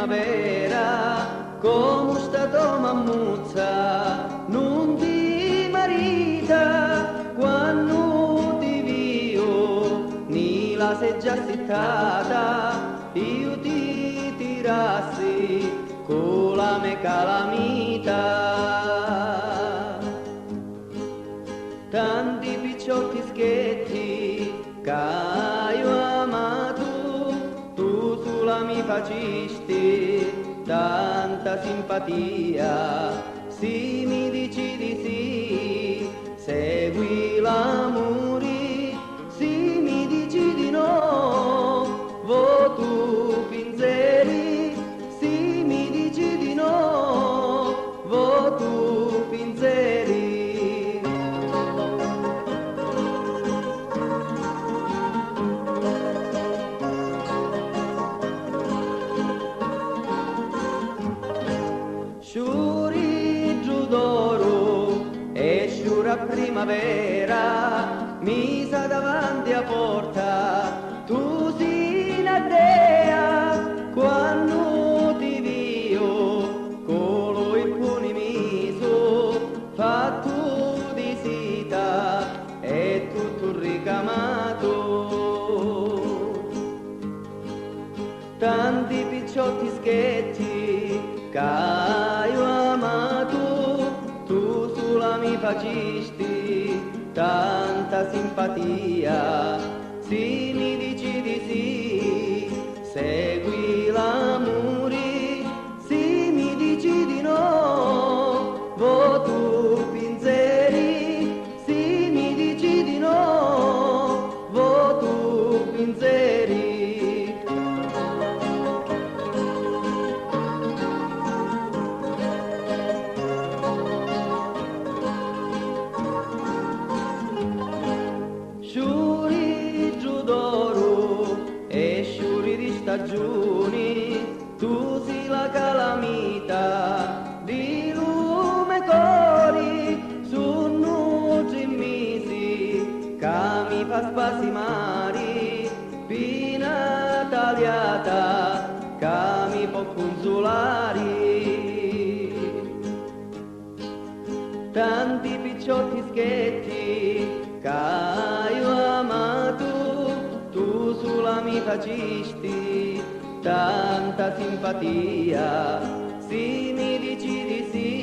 primavera, come stato mammuzza, non ti marita, quando ti vio, ni la sei già sittata, io ti tirassi con la mia calamita. Tanti picciotti schetti che io amato, tu sulla mi facisti tanta simpatia. Se mi dici di sì, segui l'amore, se mi dici di no, vo tu pinzeri, se mi dici di no, vo tu pinzeri. Sciuri d'oro e sciura primavera, misa davanti a porta, tu sei una dea, quando ti vio, colo il puni miso, fatto di seta e tutto ricamato. Tanti picciotti schetti che io amato, tu sulla mi facisti tanta simpatia. Se mi dici di sì, segui l'amore, se mi dici di no, vo tu pinzeri, se mi dici di no, vo tu pinzeri. Sciuri d'oro e sciuri di stagioni, tu sei la calamita di lume cori, sono mesi che mi fa spasimare, pina tagliata che mi può consolare. Tanti picciotti schetti che io amato, tu sulla mi facisti tanta simpatia. Se mi dici di sì,